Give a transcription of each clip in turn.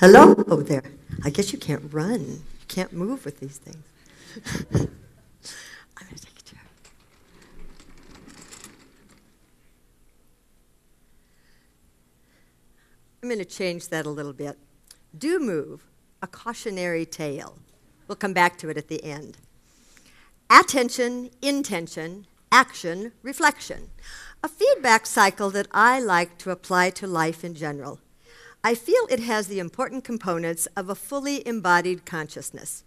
Hello? Oh, there. I guess you can't run. You can't move with these things. I'm going to take a chair. I'm going to change that a little bit. Do move, a cautionary tale. We'll come back to it at the end. Attention, intention, action, reflection. A feedback cycle that I like to apply to life in general. I feel it has the important components of a fully embodied consciousness.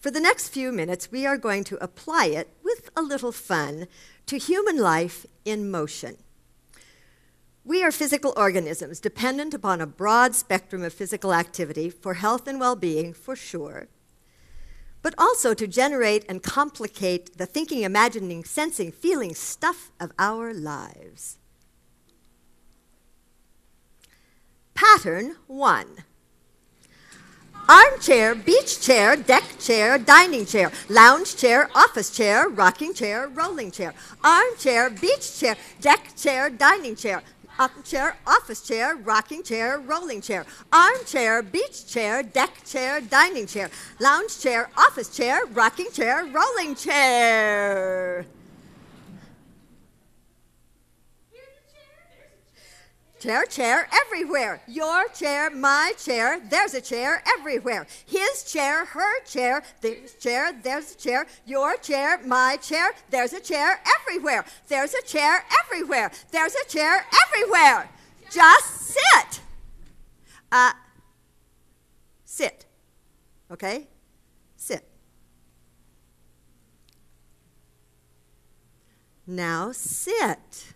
For the next few minutes, we are going to apply it, with a little fun, to human life in motion. We are physical organisms, dependent upon a broad spectrum of physical activity for health and well-being, for sure, but also to generate and complicate the thinking, imagining, sensing, feeling stuff of our lives. Pattern 1. Armchair, beach chair, deck chair, dining chair, lounge chair, office chair, rocking chair, rolling chair. Armchair, beach chair, deck chair, dining chair, armchair, office chair, rocking chair, rolling chair. Armchair, beach chair, deck chair, dining chair, lounge chair, office chair, rocking chair, rolling chair. Chair, chair, everywhere. Your chair, my chair, there's a chair everywhere. His chair, her chair, there's a chair, your chair, my chair, there's a chair everywhere. There's a chair everywhere. There's a chair everywhere. Just sit. Sit. Okay? Sit. Now sit.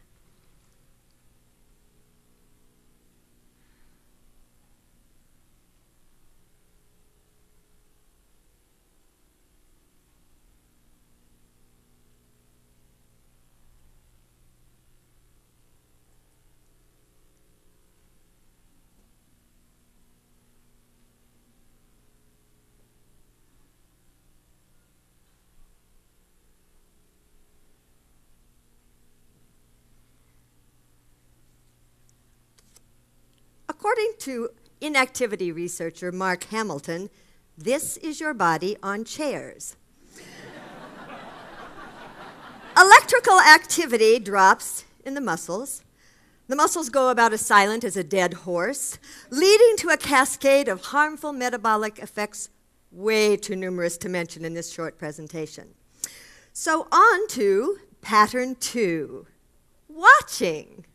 According to inactivity researcher Mark Hamilton, this is your body on chairs. Electrical activity drops in the muscles. The muscles go about as silent as a dead horse, leading to a cascade of harmful metabolic effects way too numerous to mention in this short presentation. So on to pattern 2, watching.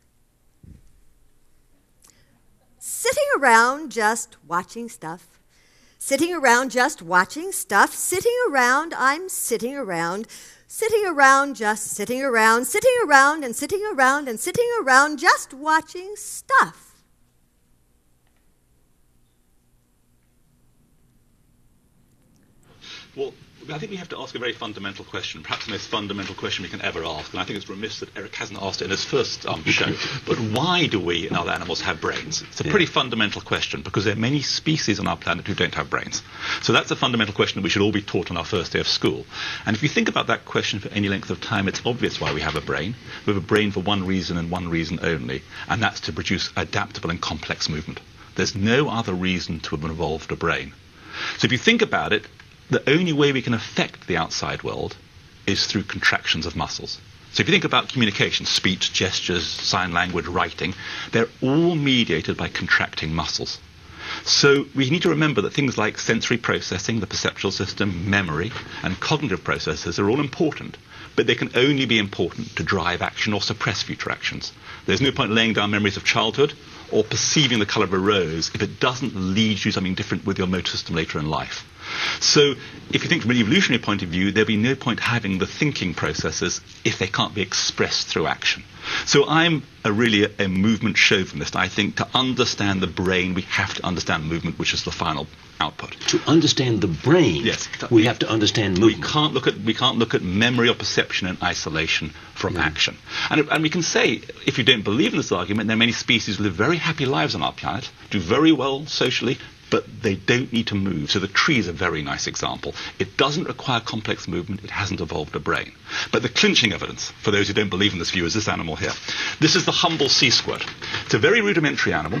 Sitting around just watching stuff. Sitting around just watching stuff. Sitting around, I'm sitting around. Sitting around, just sitting around. Sitting around and sitting around and sitting around just watching stuff. Well, I think we have to ask a very fundamental question, perhaps the most fundamental question we can ever ask, and I think it's remiss that Eric hasn't asked it in his first show, but why do we and other animals have brains? It's a pretty fundamental question, because there are many species on our planet who don't have brains. So that's a fundamental question that we should all be taught on our first day of school. And if you think about that question for any length of time, it's obvious why we have a brain. We have a brain for one reason and one reason only, and that's to produce adaptable and complex movement. There's no other reason to have evolved a brain. So if you think about it, the only way we can affect the outside world is through contractions of muscles. So if you think about communication, speech, gestures, sign language, writing, they're all mediated by contracting muscles. So we need to remember that things like sensory processing, the perceptual system, memory, and cognitive processes are all important, but they can only be important to drive action or suppress future actions. There's no point laying down memories of childhood or perceiving the colour of a rose if it doesn't lead you to something different with your motor system later in life. So if you think from an evolutionary point of view, there'll be no point having the thinking processes if they can't be expressed through action. So I'm really a movement chauvinist. I think to understand the brain, we have to understand movement, which is the final output. To understand the brain, yes, we have to understand movement. We can't look at memory or perception in isolation from action. And we can say, if you don't believe in this argument, there are many species who live very happy lives on our planet, do very well socially, but they don't need to move. So the tree is a very nice example. It doesn't require complex movement. It hasn't evolved a brain. But the clinching evidence, for those who don't believe in this view, is this animal here. This is the humble sea squirt. It's a very rudimentary animal,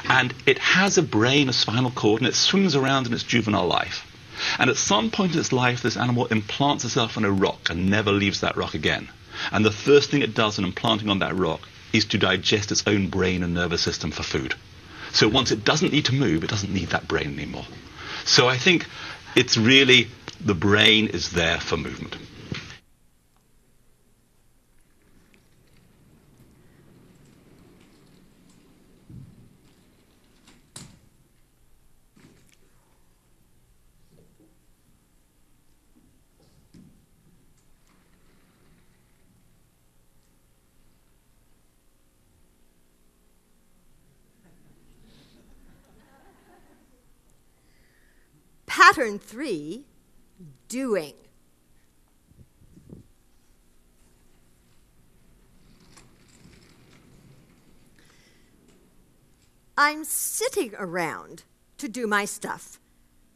and it has a brain, a spinal cord, and it swims around in its juvenile life. And at some point in its life, this animal implants itself on a rock and never leaves that rock again. And the first thing it does in implanting on that rock is to digest its own brain and nervous system for food. So once it doesn't need to move, it doesn't need that brain anymore. So I think it's really the brain is there for movement. Pattern 3, doing. I'm sitting around to do my stuff.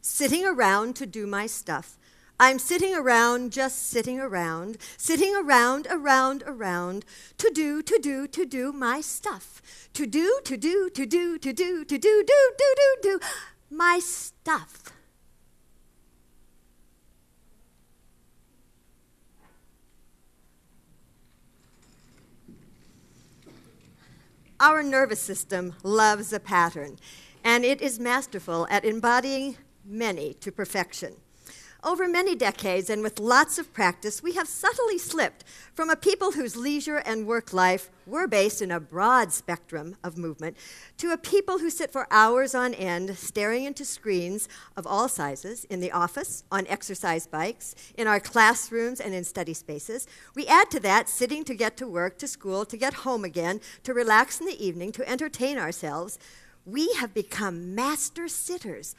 Sitting around to do my stuff. I'm sitting around, just sitting around, around, to do my stuff. To do, my stuff. Our nervous system loves a pattern, and it is masterful at embodying many to perfection. Over many decades and with lots of practice, we have subtly slipped from a people whose leisure and work life were based in a broad spectrum of movement to a people who sit for hours on end staring into screens of all sizes in the office, on exercise bikes, in our classrooms and in study spaces. We add to that sitting to get to work, to school, to get home again, to relax in the evening, to entertain ourselves. We have become master sitters,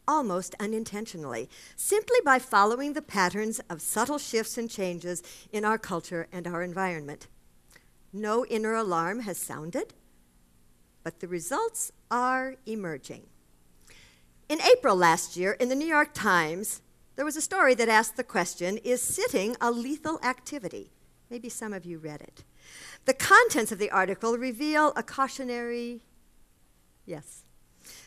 almost unintentionally, simply by following the patterns of subtle shifts and changes in our culture and our environment. No inner alarm has sounded, but the results are emerging. In April last year, in the New York Times, there was a story that asked the question, is sitting a lethal activity? Maybe some of you read it. The contents of the article reveal a cautionary yes.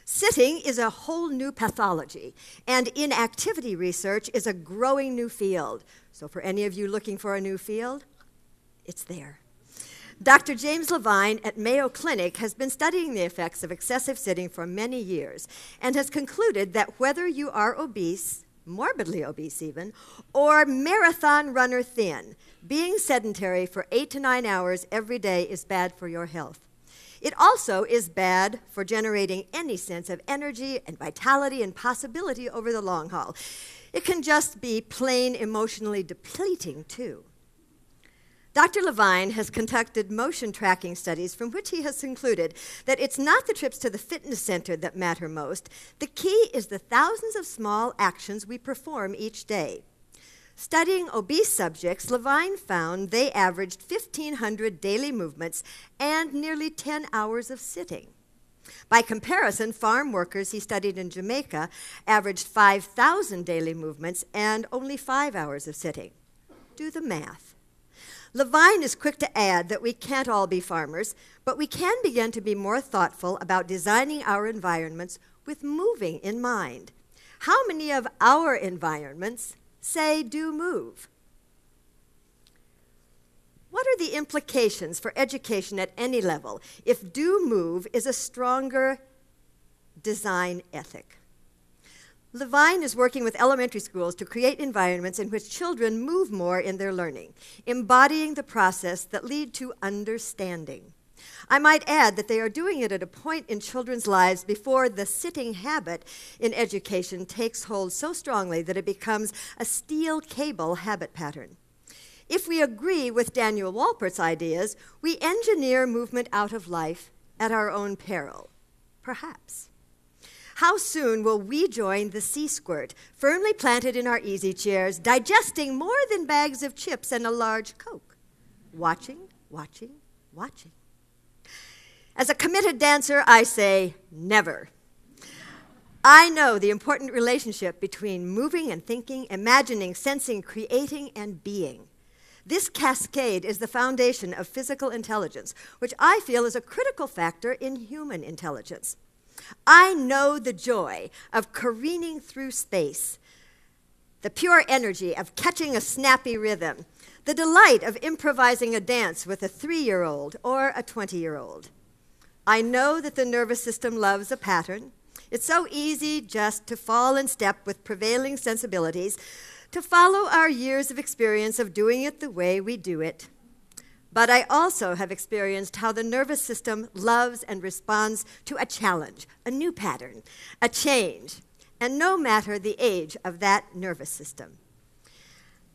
Sitting is a whole new pathology, and inactivity research is a growing new field. So for any of you looking for a new field, it's there. Dr. James Levine at Mayo Clinic has been studying the effects of excessive sitting for many years and has concluded that whether you are obese, morbidly obese even, or marathon runner thin, being sedentary for 8 to 9 hours every day is bad for your health. It also is bad for generating any sense of energy and vitality and possibility over the long haul. It can just be plain emotionally depleting, too. Dr. Levine has conducted motion tracking studies from which he has concluded that it's not the trips to the fitness center that matter most. The key is the thousands of small actions we perform each day. Studying obese subjects, Levine found they averaged 1,500 daily movements and nearly 10 hours of sitting. By comparison, farm workers he studied in Jamaica averaged 5,000 daily movements and only 5 hours of sitting. Do the math. Levine is quick to add that we can't all be farmers, but we can begin to be more thoughtful about designing our environments with moving in mind. How many of our environments say do move? What are the implications for education at any level if do move is a stronger design ethic? Levine is working with elementary schools to create environments in which children move more in their learning, embodying the process that lead to understanding. I might add that they are doing it at a point in children's lives before the sitting habit in education takes hold so strongly that it becomes a steel cable habit pattern. If we agree with Daniel Walpert's ideas, we engineer movement out of life at our own peril, perhaps. How soon will we join the sea squirt, firmly planted in our easy chairs, digesting more than bags of chips and a large Coke? Watching, watching, watching. As a committed dancer, I say never. I know the important relationship between moving and thinking, imagining, sensing, creating, and being. This cascade is the foundation of physical intelligence, which I feel is a critical factor in human intelligence. I know the joy of careening through space, the pure energy of catching a snappy rhythm, the delight of improvising a dance with a 3-year-old or a 20-year-old. I know that the nervous system loves a pattern. It's so easy just to fall in step with prevailing sensibilities, to follow our years of experience of doing it the way we do it. But I also have experienced how the nervous system loves and responds to a challenge, a new pattern, a change, and no matter the age of that nervous system.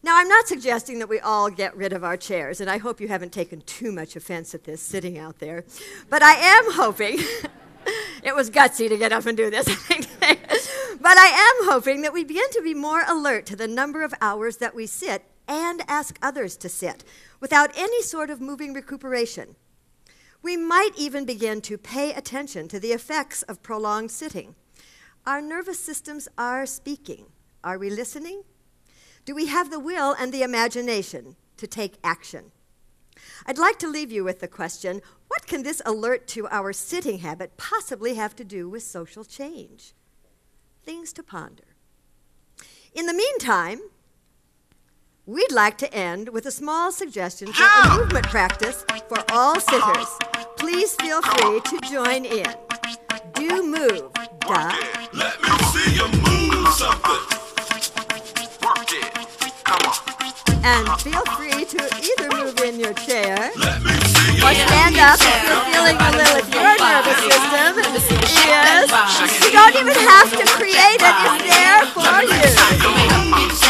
Now, I'm not suggesting that we all get rid of our chairs, and I hope you haven't taken too much offense at this sitting out there, but I am hoping, it was gutsy to get up and do this, but I am hoping that we begin to be more alert to the number of hours that we sit and ask others to sit without any sort of moving recuperation. We might even begin to pay attention to the effects of prolonged sitting. Our nervous systems are speaking. Are we listening? Do we have the will and the imagination to take action? I'd like to leave you with the question, what can this alert to our sitting habit possibly have to do with social change? Things to ponder. In the meantime, we'd like to end with a small suggestion for a movement practice for all sitters. Please feel free to join in. Do move. Let me see you move something. Work it. Come on. And feel free to either move in your chair or stand up if you're feeling a little if your nervous system is. You don't even have to create it. It's there for you.